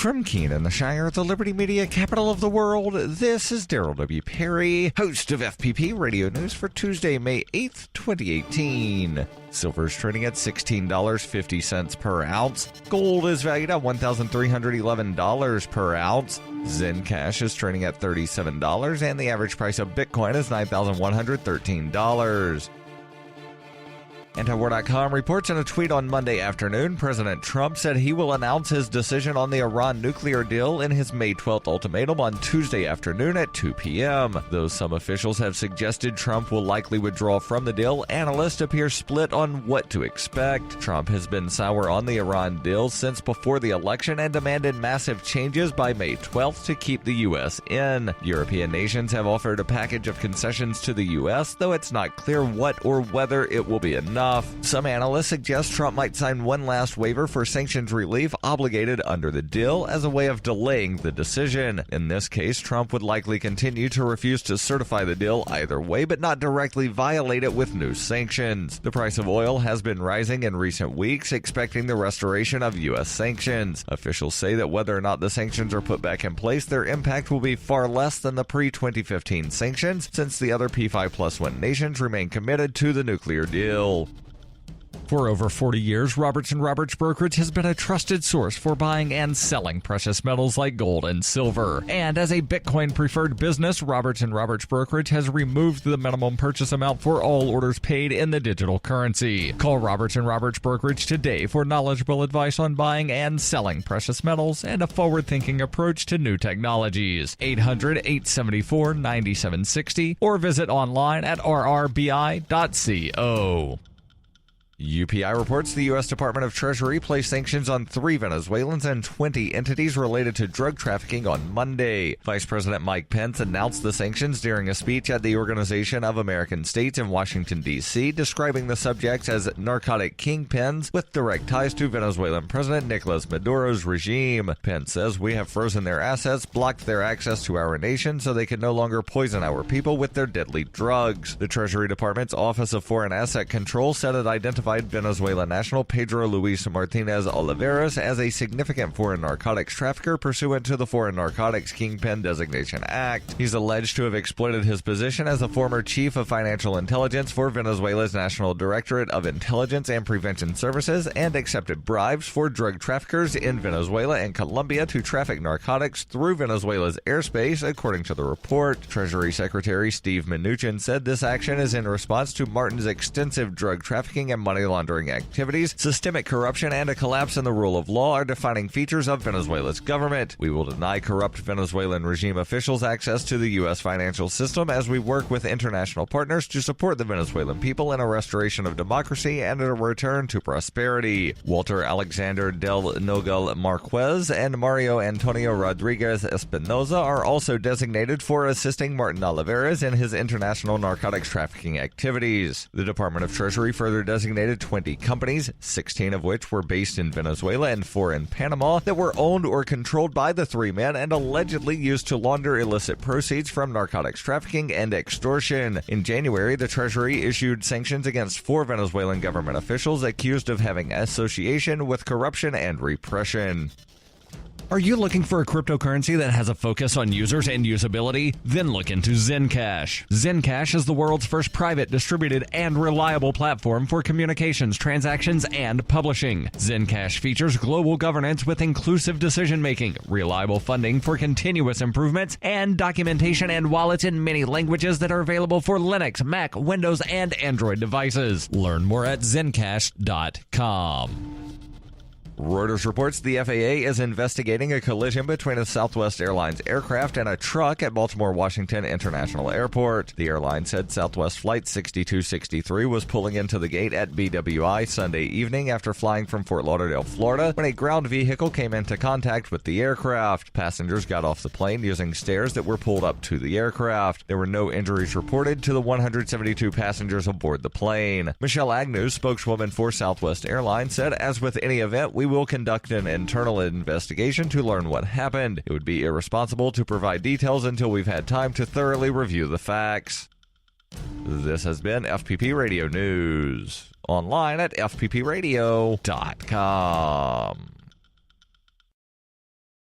From Keene in the Shire, the Liberty Media capital of the world, this is Daryl W. Perry, host of FPP Radio News for Tuesday, May 8th, 2018. Silver is trading at $16.50 per ounce. Gold is valued at $1,311 per ounce. Zencash is trading at $37, and the average price of Bitcoin is $9,113. Antiwar.com reports in a tweet on Monday afternoon, President Trump said he will announce his decision on the Iran nuclear deal in his May 12th ultimatum on Tuesday afternoon at 2 p.m. Though some officials have suggested Trump will likely withdraw from the deal, analysts appear split on what to expect. Trump has been sour on the Iran deal since before the election and demanded massive changes by May 12th to keep the U.S. in. European nations have offered a package of concessions to the U.S., though it's not clear what or whether it will be enough. Some analysts suggest Trump might sign one last waiver for sanctions relief obligated under the deal as a way of delaying the decision. In this case, Trump would likely continue to refuse to certify the deal either way, but not directly violate it with new sanctions. The price of oil has been rising in recent weeks, expecting the restoration of U.S. sanctions. Officials say that whether or not the sanctions are put back in place, their impact will be far less than the pre-2015 sanctions, since the other P5+1 nations remain committed to the nuclear deal. For over 40 years, Roberts & Roberts Brokerage has been a trusted source for buying and selling precious metals like gold and silver. And as a Bitcoin-preferred business, Roberts & Roberts Brokerage has removed the minimum purchase amount for all orders paid in the digital currency. Call Roberts & Roberts Brokerage today for knowledgeable advice on buying and selling precious metals and a forward-thinking approach to new technologies. 800-874-9760 or visit online at rrbi.co. UPI reports the U.S. Department of Treasury placed sanctions on 3 Venezuelans and 20 entities related to drug trafficking on Monday. Vice President Mike Pence announced the sanctions during a speech at the Organization of American States in Washington, D.C., describing the subjects as narcotic kingpins with direct ties to Venezuelan President Nicolas Maduro's regime. Pence says, "We have frozen their assets, blocked their access to our nation so they can no longer poison our people with their deadly drugs." The Treasury Department's Office of Foreign Asset Control said it identified Venezuela national Pedro Luis Martinez Oliveras as a significant foreign narcotics trafficker pursuant to the Foreign Narcotics Kingpin Designation Act. He's alleged to have exploited his position as a former chief of financial intelligence for Venezuela's National Directorate of Intelligence and Prevention Services and accepted bribes for drug traffickers in Venezuela and Colombia to traffic narcotics through Venezuela's airspace, according to the report. Treasury Secretary Steve Mnuchin said this action is in response to Martin's extensive drug trafficking and money laundering activities. Systemic corruption and a collapse in the rule of law are defining features of Venezuela's government. We will deny corrupt Venezuelan regime officials access to the U.S. financial system as we work with international partners to support the Venezuelan people in a restoration of democracy and a return to prosperity. Walter Alexander del Nogal Marquez and Mario Antonio Rodriguez Espinoza are also designated for assisting Martin Oliveras in his international narcotics trafficking activities. The Department of Treasury further designated 20 companies, 16 of which were based in Venezuela and 4 in Panama, that were owned or controlled by the 3 men and allegedly used to launder illicit proceeds from narcotics trafficking and extortion. In January, the Treasury issued sanctions against 4 Venezuelan government officials accused of having association with corruption and repression. Are you looking for a cryptocurrency that has a focus on users and usability? Then look into Zencash. Zencash is the world's first private, distributed, and reliable platform for communications, transactions, and publishing. Zencash features global governance with inclusive decision-making, reliable funding for continuous improvements, and documentation and wallets in many languages that are available for Linux, Mac, Windows, and Android devices. Learn more at zencash.com. Reuters reports the FAA is investigating a collision between a Southwest Airlines aircraft and a truck at Baltimore Washington International Airport. The airline said Southwest Flight 6263 was pulling into the gate at BWI Sunday evening after flying from Fort Lauderdale, Florida, when a ground vehicle came into contact with the aircraft. Passengers got off the plane using stairs that were pulled up to the aircraft. There were no injuries reported to the 172 passengers aboard the plane. Michelle Agnew, spokeswoman for Southwest Airlines, said, "As with any event, we will conduct an internal investigation to learn what happened. It would be irresponsible to provide details until we've had time to thoroughly review the facts." This has been FPP Radio News. Online at FPPRadio.com.